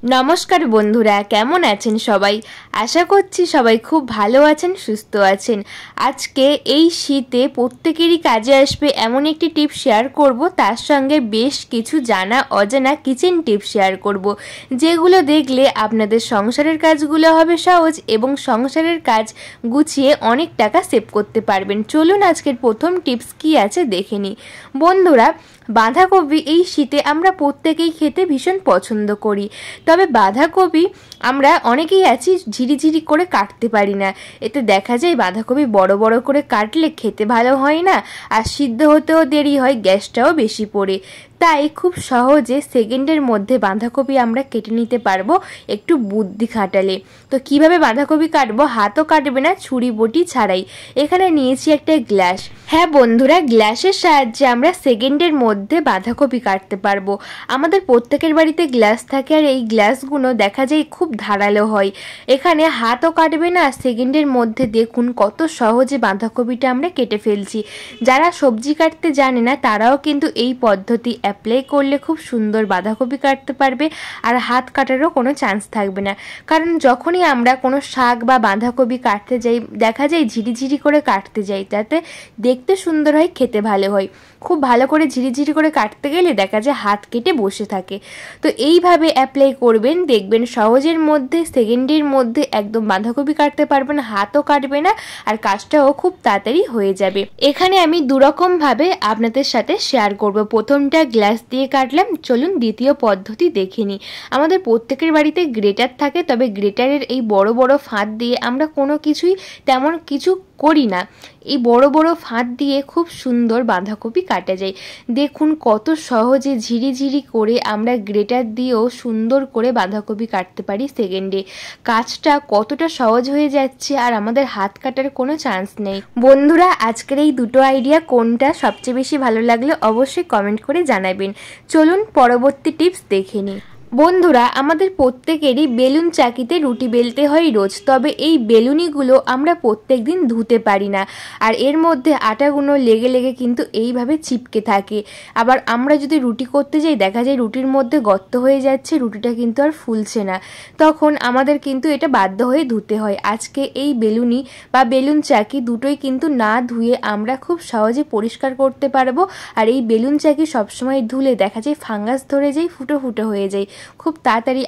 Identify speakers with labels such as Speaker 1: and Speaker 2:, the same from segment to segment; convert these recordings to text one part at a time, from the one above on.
Speaker 1: নমস্কার বন্ধুরা, কেমন আছেন সবাই? আশা করছি সবাই খুব ভালো আছেন, সুস্থ আছেন। আজকে এই শীতে প্রত্যেকেরই কাজে আসবে এমন একটি টিপস শেয়ার করব, তার সঙ্গে বেশ কিছু জানা অজানা কিচেন টিপস শেয়ার করব, যেগুলো দেখলে আপনাদের সংসারের কাজগুলো হবে সহজ এবং সংসারের কাজ গুছিয়ে অনেক টাকা সেভ করতে পারবেন। চলুন আজকের প্রথম টিপস কি আছে দেখে নিই। বন্ধুরা, বাঁধাকপি এই শীতে আমরা প্রত্যেকেই খেতে ভীষণ পছন্দ করি, তবে বাঁধাকপি আমরা অনেকেই আছি ঝিরিঝিরি করে কাটতে পারি না। এতে দেখা যায় বাঁধাকপি বড় বড় করে কাটলে খেতে ভালো হয় না, আর সিদ্ধ হতেও দেরি হয়, গ্যাসটাও বেশি পড়ে। তাই খুব সহজে সেকেন্ডের মধ্যে বাঁধাকপি আমরা কেটে নিতে পারবো একটু বুদ্ধি খাটালে। তো কিভাবে বাঁধাকপি কাটবো? হাতও কাটবে না, ছুরি বটি ছাড়াই। এখানে নিয়েছি একটা গ্লাস। হ্যাঁ বন্ধুরা, গ্লাসের সাহায্যে আমরা সেকেন্ডের মধ্যে বাঁধাকপি কাটতে পারবো। আমাদের প্রত্যেকের বাড়িতে গ্লাস থাকে, আর এই গ্লাসগুলো দেখা যায় খুব ধারালো হয়। এখানে হাতও কাটবে না, সেকেন্ডের মধ্যে দেখুন কত সহজে বাঁধাকপিটা আমরা কেটে ফেলছি। যারা সবজি কাটতে জানে না তারাও কিন্তু এই পদ্ধতি অ্যাপ্লাই করলে খুব সুন্দর বাঁধাকপি কাটতে পারবে, আর হাত কাটারও কোনো চান্স থাকবে না। কারণ যখনই আমরা কোনো শাক বা বাঁধাকপি কাটতে যাই, দেখা যায় ঝিরিঝিরি করে কাটতে যাই, তাতে দেখতে সুন্দর হয়, খেতে ভালো হয়। খুব ভালো করে ঝিরিঝিরি করে কাটতে গেলে দেখা যায় হাত কেটে বসে থাকে। তো এইভাবে অ্যাপ্লাই করবেন, দেখবেন সহজের মধ্যে সেকেন্ডের মধ্যে একদম বাঁধাকপি কাটতে পারবেন, হাতও কাটবে না, আর কাজটাও খুব তাড়াতাড়ি হয়ে যাবে। এখানে আমি দুরকমভাবে আপনাদের সাথে শেয়ার করব। প্রথমটা গ্লাস দিয়ে কাটলাম, চলুন দ্বিতীয় পদ্ধতি দেখে নিই। আমাদের প্রত্যেকের বাড়িতে গ্রেটার থাকে, তবে গ্রেটারের এই বড় বড় ফাঁদ দিয়ে আমরা কোনো কিছুই তেমন কিছু করি না। এই বড় বড় ফাঁদ দিয়ে খুব সুন্দর বাঁধাকপি কাটা যায়। দেখুন কত সহজে ঝিরিঝিরি করে আমরা গ্রেটার দিয়েও সুন্দর করে বাঁধাকপি কাটতে পারি সেকেন্ডে। কাজটা কতটা সহজ হয়ে যাচ্ছে, আর আমাদের হাত কাটার কোনো চান্স নেই। বন্ধুরা, আজকের এই দুটো আইডিয়া কোনটা সবচেয়ে বেশি ভালো লাগলে অবশ্যই কমেন্ট করে জানাবেন। চলুন পরবর্তী টিপস দেখে নিই। বন্ধুরা, আমাদের প্রত্যেকেরই বেলুন চাকিতে রুটি বেলতে হয় রোজ, তবে এই বেলুনিগুলো আমরা প্রত্যেক দিন ধুতে পারি না, আর এর মধ্যে আটাগুলো লেগে লেগে কিন্তু এইভাবে চিপকে থাকে। আবার আমরা যদি রুটি করতে যাই, দেখা যায় রুটির মধ্যে গর্ত হয়ে যাচ্ছে, রুটিটা কিন্তু আর ফুলছে না। তখন আমাদের কিন্তু এটা বাধ্য হয়ে ধুতে হয়। আজকে এই বেলুনি বা বেলুন চাকি দুটোই কিন্তু না ধুয়ে আমরা খুব সহজে পরিষ্কার করতে পারবো। আর এই বেলুন চাকি সবসময় ধুলে দেখা যায় ফাঙ্গাস ধরে যায়, ফুটো ফুটো হয়ে যায়, খুব তাড়াতাড়ি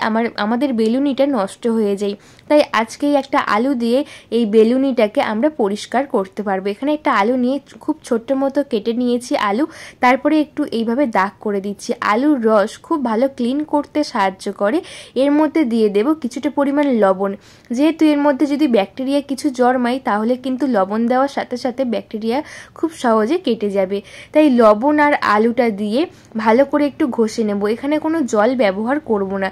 Speaker 1: আমাদের বেলুনিটা নষ্ট হয়ে যায়। তাই আজকেই একটা আলু দিয়ে এই বেলুনিটাকে আমরা পরিষ্কার করতে পারবো। এখানে একটা আলু নিয়ে খুব ছোট্ট মতো কেটে নিয়েছি আলু, তারপরে একটু এইভাবে দাগ করে দিচ্ছি। আলুর রস খুব ভালো ক্লিন করতে সাহায্য করে। এর মধ্যে দিয়ে দেব কিছুটা পরিমাণ লবণ। যেহেতু এর মধ্যে যদি ব্যাকটেরিয়া কিছু জন্মায়, তাহলে কিন্তু লবণ দেওয়ার সাথে সাথে ব্যাকটেরিয়া খুব সহজে কেটে যাবে। তাই লবণ আর আলুটা দিয়ে ভালো করে একটু ঘষে নেব। এখানে কোনো জল ব্যবহার করব না,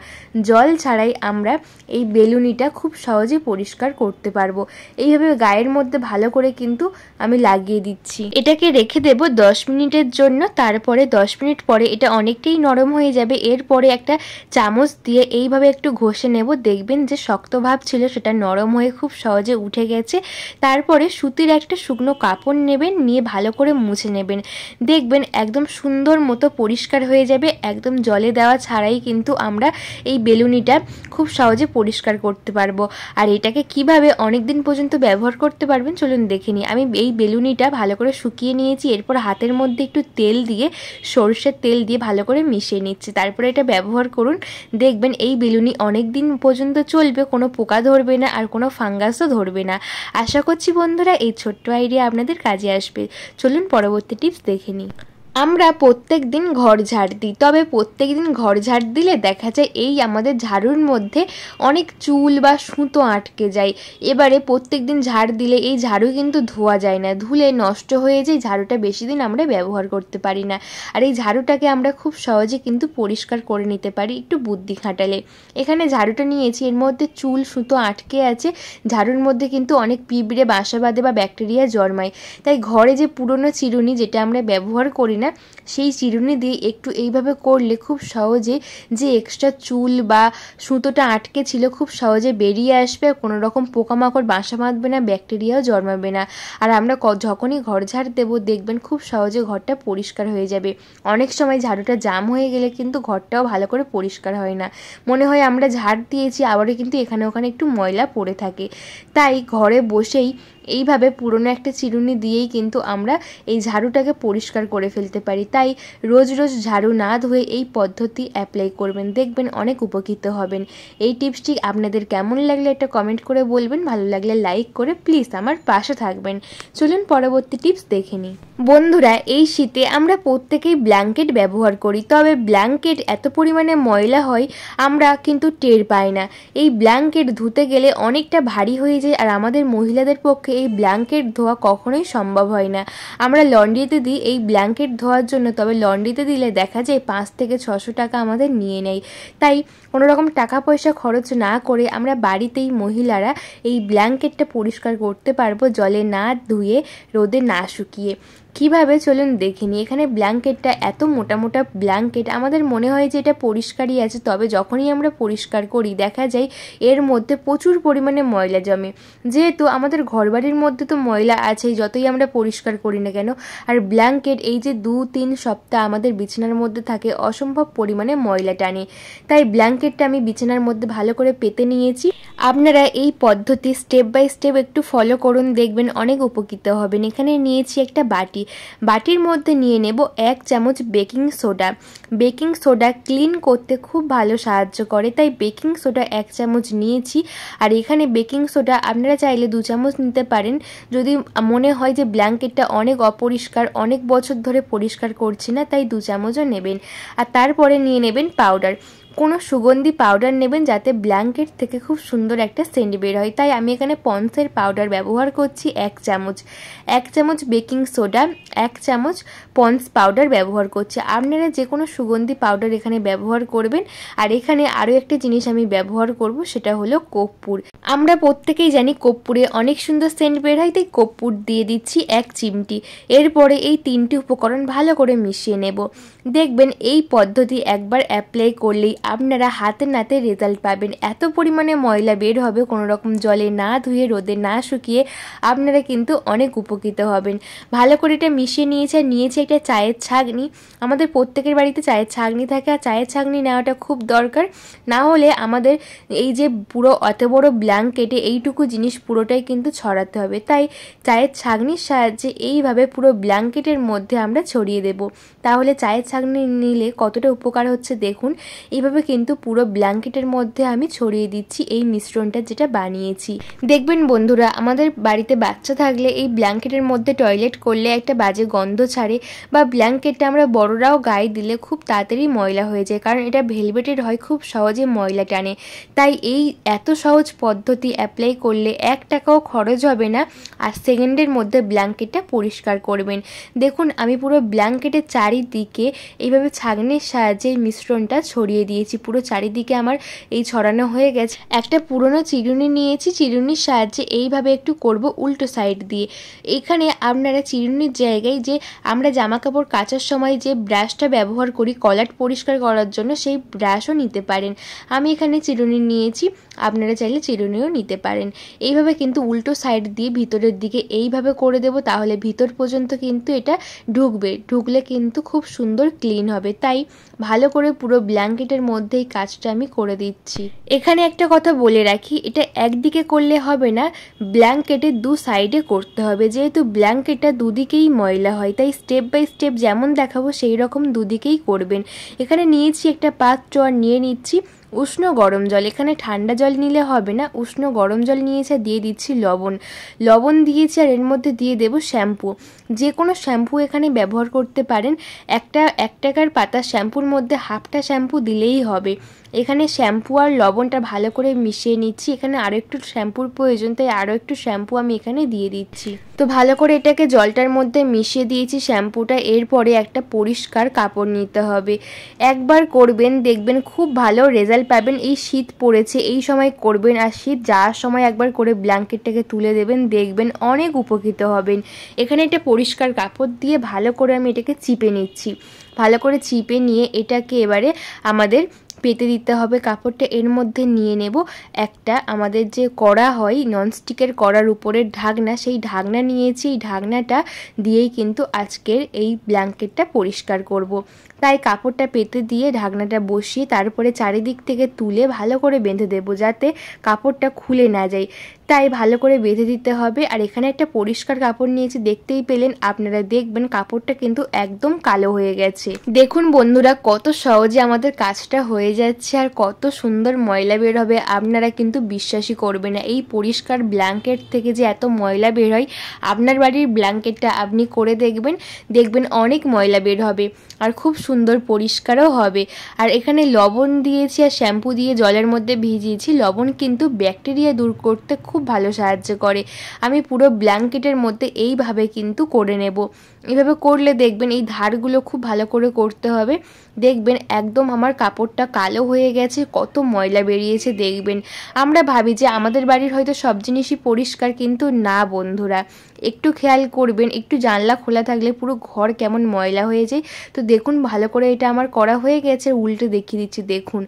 Speaker 1: জল ছাড়াই আমরা এই বেলুনিটা খুব সহজে পরিষ্কার করতে পারবো। এইভাবে গায়ের মধ্যে ভালো করে কিন্তু আমি লাগিয়ে দিচ্ছি। এটাকে রেখে দেব 10 মিনিটের জন্য। তারপরে 10 মিনিট পরে এটা অনেকটাই নরম হয়ে যাবে। এরপরে একটা চামচ দিয়ে এইভাবে একটু ঘষে নেব, দেখবেন যে শক্ত ভাব ছিল সেটা নরম হয়ে খুব সহজে উঠে গেছে। তারপরে সুতির একটা শুকনো কাপড় নেবেন, নিয়ে ভালো করে মুছে নেবেন। দেখবেন একদম সুন্দর মতো পরিষ্কার হয়ে যাবে। একদম জলে দেওয়া ছাড়াই কিন্তু আমরা এই বেলুনিটা খুব সহজে পরিষ্কার করতে পারবো। আর এটাকে কিভাবে অনেক দিন পর্যন্ত ব্যবহার করতে পারবেন চলুন দেখে নিই। আমি এই বেলুনিটা ভালো করে শুকিয়ে নিয়েছি, এরপর হাতের মধ্যে একটু তেল দিয়ে, সরষের তেল দিয়ে ভালো করে মিশিয়ে নিচ্ছি। তারপরে এটা ব্যবহার করুন, দেখবেন এই বেলুনি অনেক দিন পর্যন্ত চলবে, কোনো পোকা ধরবে না, আর কোনো ফাঙ্গাসও ধরবে না। আশা করছি বন্ধুরা এই ছোট্ট আইডিয়া আপনাদের কাজে আসবে। চলুন পরবর্তী টিপস দেখে নিই। আমরা প্রত্যেক দিন ঘর ঝাড় দিই, তবে প্রত্যেক দিন ঘর ঝাড় দিলে দেখা যায় এই আমাদের ঝাড়ুর মধ্যে অনেক চুল বা সুতো আটকে যায়। এবারে প্রত্যেক দিন ঝাড় দিলে এই ঝাড়ু কিন্তু ধোয়া যায় না, ধুলে নষ্ট হয়ে যায়, ঝাড়ুটা বেশি দিন আমরা ব্যবহার করতে পারি না। আর এই ঝাড়ুটাকে আমরা খুব সহজে কিন্তু পরিষ্কার করে নিতে পারি একটু বুদ্ধি খাটালে। এখানে ঝাড়ুটা নিয়েছি, এর মধ্যে চুল সুতো আটকে আছে, ঝাড়ুর মধ্যে কিন্তু অনেক পিঁপড়ে বাসা বাঁধে বা ব্যাকটেরিয়া জন্মায়। তাই ঘরে যে পুরনো চিরুনি যেটা আমরা ব্যবহার করি না, সেই চিরুনি দিয়ে একটু এইভাবে করলে খুব সহজে যে এক্সট্রা চুল বা সুতোটা আটকে ছিল খুব সহজে বেরিয়ে আসবে। কোনো রকম পোকামাকড় বাসা বাঁধবে না, ব্যাকটেরিয়াও জন্মাবে না। আর আমরা যখনই ঘর ঝাড় দেবো দেখবেন খুব সহজে ঘরটা পরিষ্কার হয়ে যাবে। অনেক সময় ঝাড়ুটা জাম হয়ে গেলে কিন্তু ঘরটাও ভালো করে পরিষ্কার হয় না, মনে হয় আমরা ঝাড় দিয়েছি আবারও কিন্তু এখানে ওখানে একটু ময়লা পড়ে থাকে। তাই ঘরে বসেই এইভাবে পুরনো একটা চিরুনি দিয়েই কিন্তু আমরা এই ঝাড়ুটাকে পরিষ্কার করে ফেলতে পারি। তাই রোজ রোজ ঝাড়ু না ধুয়ে এই পদ্ধতি অ্যাপ্লাই করবেন, দেখবেন অনেক উপকৃত হবেন। এই টিপসটি আপনাদের কেমন লাগলে একটা কমেন্ট করে বলবেন, ভালো লাগলে লাইক করে প্লিজ আমার পাশে থাকবেন। চলুন পরবর্তী টিপস দেখে নিই। বন্ধুরা, এই শীতে আমরা প্রত্যেকেই ব্ল্যাঙ্কেট ব্যবহার করি, তবে ব্ল্যাঙ্কেট এত পরিমাণে ময়লা হয় আমরা কিন্তু টের পাই না। এই ব্ল্যাঙ্কেট ধুতে গেলে অনেকটা ভারী হয়ে যায়, আর আমাদের মহিলাদের পক্ষে এই ব্ল্যাঙ্কেট ধোয়া কখনোই সম্ভব হয় না। আমরা লন্ড্রিতে দিই এই ব্ল্যাঙ্কেট ধোয়ার জন্য, তবে লন্ড্রিতে দিলে দেখা যায় 5 থেকে 600 টাকা আমাদের নিয়ে নেয়। তাই কোনো রকম টাকা পয়সা খরচ না করে আমরা বাড়িতেই মহিলারা এই ব্ল্যাঙ্কেটটা পরিষ্কার করতে পারবো, জলে না ধুয়ে, রোদে না শুকিয়ে। কিভাবে চলুন দেখে নিই। এখানে ব্ল্যাঙ্কেটটা এত মোটা মোটা ব্ল্যাঙ্কেট, আমাদের মনে হয় যে এটা পরিষ্কারই আছে, তবে যখনই আমরা পরিষ্কার করি দেখা যায় এর মধ্যে প্রচুর পরিমাণে ময়লা জমে। যেহেতু আমাদের ঘরবাড়ির মধ্যে তো ময়লা আছেই, যতই আমরা পরিষ্কার করি না কেন, আর ব্ল্যাঙ্কেট এই যে 2-3 সপ্তাহ আমাদের বিছানার মধ্যে থাকে, অসম্ভব পরিমাণে ময়লা টানে। তাই ব্ল্যাঙ্কেটটা আমি বিছানার মধ্যে ভালো করে পেতে নিয়েছি। আপনারা এই পদ্ধতি স্টেপ বাই স্টেপ একটু ফলো করুন, দেখবেন অনেক উপকৃত হবেন। এখানে নিয়েছি একটা বাটির মধ্যে নিয়ে নেব 1 চামচ baking soda. Baking soda clean করতে খুব ভালো সাহায্য করে, তাই বেকিং সোডা 1 চামচ নিয়েছি। আর এখানে বেকিং সোডা আপনারা চাইলে 2 চামচ নিতে পারেন, যদি মনে হয় যে ব্ল্যাঙ্কেটটা অনেক অপরিষ্কার, অনেক বছর ধরে পরিষ্কার করছি না, তাই 2 চামচও নেবেন। আর তারপরে নিয়ে নেবেন পাউডার, কোনো সুগন্ধি পাউডার নেবেন যাতে ব্ল্যাঙ্কেট থেকে খুব সুন্দর একটা সেন্ট বের হয়। তাই আমি এখানে পন্সের পাউডার ব্যবহার করছি 1 চামচ। 1 চামচ বেকিং সোডা, 1 চামচ পন্স পাউডার ব্যবহার করছি। আপনারা যে কোনো সুগন্ধি পাউডার এখানে ব্যবহার করবেন। আর এখানে আরও একটা জিনিস আমি ব্যবহার করব, সেটা হলো কর্পূর। আমরা প্রত্যেকেই জানি কর্পূরে অনেক সুন্দর সেন্ট বের হয়, তাই কর্পূর দিয়ে দিচ্ছি 1 চিমটি। এরপরে এই 3টি উপকরণ ভালো করে মিশিয়ে নেব। দেখবেন এই পদ্ধতি একবার অ্যাপ্লাই করলেই আপনারা হাতে নাতে রেজাল্ট পাবেন। এত পরিমাণে ময়লা বের হবে, কোনো রকম জলে না ধুয়ে, রোদে না শুকিয়ে, আপনারা কিন্তু অনেক উপকৃত হবেন। ভালো করে এটা মিশিয়ে নিয়েছি একটা চায়ের ছাঁকনি। আমাদের প্রত্যেকের বাড়িতে চায়ের ছাঁকনি থাকে, আর চায়ের ছাঁকনি নেওয়াটা খুব দরকার, না হলে আমাদের এই যে পুরো অত বড় ব্ল্যাঙ্কেটে এইটুকু জিনিস পুরোটাই কিন্তু ছড়াতে হবে। তাই চায়ের ছাঁকনির সাহায্যে এইভাবে পুরো ব্ল্যাঙ্কেটের মধ্যে আমরা ছড়িয়ে দেব। তাহলে চায়ের ছাঁকনি নিলে কতটা উপকার হচ্ছে দেখুন। এইভাবে কিন্তু পুরো ব্ল্যাঙ্কেটের মধ্যে আমি ছড়িয়ে দিচ্ছি এই মিশ্রণটা যেটা বানিয়েছি। দেখবেন বন্ধুরা, আমাদের বাড়িতে বাচ্চা থাকলে এই ব্ল্যাঙ্কেটের মধ্যে টয়লেট করলে একটা বাজে গন্ধ ছাড়ে, বা ব্ল্যাঙ্কেটটা আমরা বড়রাও গায়ে দিলে খুব তাড়াতাড়ি ময়লা হয়ে যায়, কারণ এটা ভেলভেটের হয়, খুব সহজে ময়লা টানে। তাই এই এত সহজ পদ্ধতি অ্যাপ্লাই করলে 1 টাকাও খরচ হবে না, আর সেকেন্ডের মধ্যে ব্ল্যাঙ্কেটটা পরিষ্কার করবেন। দেখুন আমি পুরো ব্ল্যাঙ্কেটের চারিদিকে এইভাবে ছাঁকনির সাহায্যে মিশ্রণটা ছড়িয়ে দিয়েছি। পুরো চারিদিকে আমার এই ছড়ানো হয়ে গেছে। একটা পুরনো চিরুনি নিয়েছি, চিরুনির সাহায্যে এইভাবে একটু করব উল্টো সাইড দিয়ে। এখানে আপনারা চিরুনির জায়গায় যে আমরা জামা কাপড় কাচার সময় যে ব্রাশটা ব্যবহার করি কলার পরিষ্কার করার জন্য, সেই ব্রাশও নিতে পারেন। আমি এখানে চিরুনি নিয়েছি, আপনারা চাইলে চিরুনিও নিতে পারেন। এইভাবে কিন্তু উল্টো সাইড দিয়ে ভিতরের দিকে এইভাবে করে দেব, তাহলে ভিতর পর্যন্ত কিন্তু এটা ঢুকলে কিন্তু খুব সুন্দর ক্লিন হবে। তাই ভালো করে পুরো ব্ল্যাঙ্কেটের মধ্যেই কাজটা আমি করে দিচ্ছি। এখানে একটা কথা বলে রাখি, এটা একদিকে করলে হবে না, ব্ল্যাঙ্কেটের 2 সাইডে করতে হবে। যেহেতু ব্ল্যাঙ্কেটটা দুদিকেই ময়লা হয়, তাই স্টেপ বাই স্টেপ যেমন দেখাবো সেই রকম দুদিকেই করবেন। এখানে নিয়েছি একটা পাত্র, আর নিয়ে নিচ্ছি উষ্ণ গরম জল। এখানে ঠান্ডা জল নিলে হবে না, উষ্ণ গরম জল নিয়েছে, দিয়ে দিচ্ছি লবণ দিয়েছি, আর এর মধ্যে দিয়ে দেব শ্যাম্পু। যে কোনো শ্যাম্পু এখানে ব্যবহার করতে পারেন। 1 টাকার পাতা শ্যাম্পুর মধ্যে হাফটা শ্যাম্পু দিলেই হবে। এখানে শ্যাম্পু আর লবণটা ভালো করে মিশিয়ে নিচ্ছি। এখানে আরও একটু শ্যাম্পুর প্রয়োজন, তাই আরও একটু শ্যাম্পু আমি এখানে দিয়ে দিচ্ছি। তো ভালো করে এটাকে জলটার মধ্যে মিশিয়ে দিয়েছি শ্যাম্পুটা। এরপরে একটা পরিষ্কার কাপড় নিতে হবে। একবার করবেন, দেখবেন খুব ভালো রেজাল্ট পাবেন। এই শীত পড়েছে, এই সময় করবেন, আর শীত যাওয়ার সময় একবার করে ব্ল্যাঙ্কেটটাকে তুলে দেবেন, দেখবেন অনেক উপকৃত হবেন। এখানে একটা পরিষ্কার কাপড় দিয়ে ভালো করে আমি এটাকে চিপে নিচ্ছি। ভালো করে চিপে নিয়ে এটাকে এবারে আমাদের পেতে দিতে হবে কাপড়টা। এর মধ্যে নিয়ে নেব একটা আমাদের যে কড়া হয় ননস্টিকের কড়ার উপরের ঢাকনা, সেই ঢাকনা নিয়েছি। এই ঢাকনাটা দিয়েই কিন্তু আজকের এই ব্ল্যাঙ্কেটটা পরিষ্কার করব। তাই কাপড়টা পেতে দিয়ে ঢাকনাটা বসিয়ে তারপরে চারিদিক থেকে তুলে ভালো করে বেঁধে দেব, যাতে কাপড়টা খুলে না যায়। তাই ভালো করে বেঁধে দিতে হবে। আর এখানে একটা পরিষ্কার কাপড় নিয়েছি, দেখতেই পেলেন আপনারা, দেখবেন কাপড়টা কিন্তু একদম কালো হয়ে গেছে। দেখুন বন্ধুরা, কত সহজে আমাদের কাজটা হয়ে যাচ্ছে আর কত সুন্দর ময়লা বের হবে। আপনারা কিন্তু বিশ্বাসই করবেন না, এই পরিষ্কার ব্ল্যাঙ্কেট থেকে যে এত ময়লা বের হয়। আপনার বাড়ির ব্ল্যাঙ্কেটটা আপনি করে দেখবেন, দেখবেন অনেক ময়লা বের হবে আর খুব সুন্দর পরিষ্কারও হবে। আর এখানে লবণ দিয়েছি আর শ্যাম্পু দিয়ে জলের মধ্যে ভিজিয়েছি। লবণ কিন্তু ব্যাকটেরিয়া দূর করতে খুব ভালো সাহায্য করে। আমি পুরো ব্ল্যাঙ্কেটের মধ্যে এইভাবে কিন্তু করে নেব। এইভাবে করলে দেখবেন এই ধারগুলো খুব ভালো করে করতে হবে। দেখবেন একদম আমার কাপড়টা কালো হয়ে গেছে, কত ময়লা বেরিয়েছে দেখবেন। আমরা ভাবি যে আমাদের বাড়ির হয়তো সব জিনিসই পরিষ্কার, কিন্তু না বন্ধুরা, একটু খেয়াল করবেন, একটু জানলা খোলা থাকলে পুরো ঘর কেমন ময়লা হয়ে যায়। তো দেখুন ভালো করে এটা আমার করা হয়ে গেছে। উল্টে দেখিয়ে দিচ্ছি, দেখুন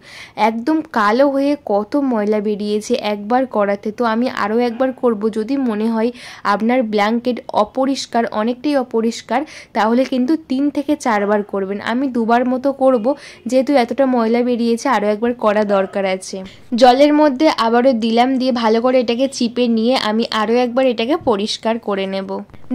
Speaker 1: একদম কালো হয়ে কত ময়লা বেরিয়েছে একবার করাতে। তো আমি আরও একবার করব। যদি মনে হয় আপনার ব্ল্যাঙ্কেট অপরিষ্কার, অনেকটাই অপরিষ্কার, তাহলে কিন্তু 3 থেকে 4 বার করবেন। আমি 2 বার মতো করব, যেহেতু এতটা ময়লা বেরিয়েছে আরও একবার করা দরকার আছে। জলের মধ্যে আবারও দিলাম, দিয়ে ভালো করে এটাকে চিপে নিয়ে আমি আরও একবার এটাকে পরিষ্কার করে নেব।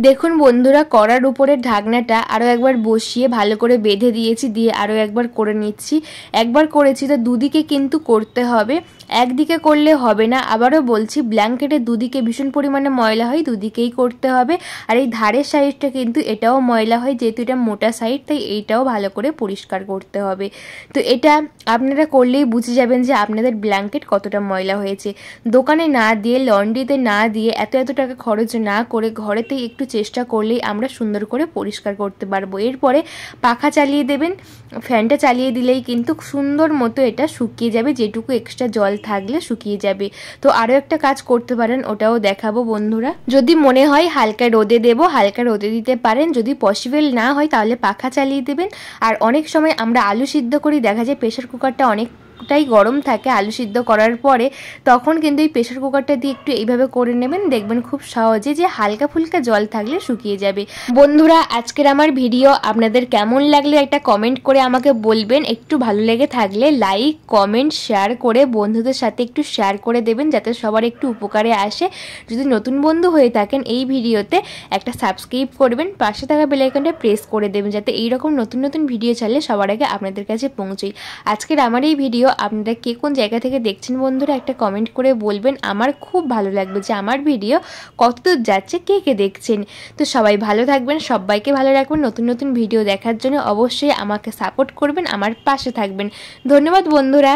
Speaker 1: দেখুন বন্ধুরা, কড়ার উপরে ঢাকনাটা আরও একবার বসিয়ে ভালো করে বেঁধে দিয়েছি, দিয়ে আরও একবার করে নিচ্ছি। একবার করেছি তো দুদিকে কিন্তু করতে হবে, একদিকে করলে হবে না। আবারও বলছি, ব্ল্যাঙ্কেটের দুদিকে ভীষণ পরিমাণে ময়লা হয়, দুদিকেই করতে হবে। আর এই ধারের সাইডটা কিন্তু এটাও ময়লা হয়, যেহেতু এটা মোটা সাইড, তাই এইটাও ভালো করে পরিষ্কার করতে হবে। তো এটা আপনারা করলেই বুঝে যাবেন যে আপনাদের ব্ল্যাঙ্কেট কতটা ময়লা হয়েছে। দোকানে না দিয়ে, লন্ড্রিতে না দিয়ে, এত টাকা খরচ না করে ঘরেতেই একটু চেষ্টা করলেই আমরা সুন্দর করে পরিষ্কার করতে পারবো। এরপরে পাখা চালিয়ে দেবেন, ফ্যানটা চালিয়ে দিলেই কিন্তু সুন্দর মতো এটা শুকিয়ে যাবে, যেটুকু এক্সট্রা জল থাকলে শুকিয়ে যাবে। তো আরও একটা কাজ করতে পারেন, ওটাও দেখাবো বন্ধুরা। যদি মনে হয় হালকা রোদে দেবো, হালকা রোদে দিতে পারেন। যদি পসিবল না হয় তাহলে পাখা চালিয়ে দেবেন। আর অনেক সময় আমরা আলু সিদ্ধ করি, দেখা যায় প্রেশার কুকারটা অনেকটাই গরম থাকে আলু সিদ্ধ করার পরে, তখন কিন্তু এই প্রেশার কুকারটা দিয়ে একটু এইভাবে করে নেবেন, দেখবেন খুব সহজে যে হালকা ফুলকা জল থাকলে শুকিয়ে যাবে। বন্ধুরা, আজকের আমার ভিডিও আপনাদের কেমন লাগলো একটা কমেন্ট করে আমাকে বলবেন। একটু ভালো লেগে থাকলে লাইক, কমেন্ট, শেয়ার করে বন্ধুদের সাথে একটু শেয়ার করে দেবেন, যাতে সবার একটু উপকারে আসে। যদি নতুন বন্ধু হয়ে থাকেন এই ভিডিওতে একটা সাবস্ক্রাইব করবেন, পাশে থাকা বেল আইকনটা প্রেস করে দেবেন, যাতে এইরকম নতুন ভিডিও ছাড়লে সবার আগে আপনাদের কাছে পৌঁছায়। আজকের আমার এই ভিডিও আপনারা কে কোন জায়গা থেকে দেখছেন বন্ধুরা একটা কমেন্ট করে বলবেন। আমার খুব ভালো লাগবে যে আমার ভিডিও কতদূর যাচ্ছে, কে দেখছেন। তো সবাই ভালো থাকবেন, সবাইকে ভালো রাখবেন। নতুন ভিডিও দেখার জন্য অবশ্যই আমাকে সাপোর্ট করবেন, আমার পাশে থাকবেন। ধন্যবাদ বন্ধুরা।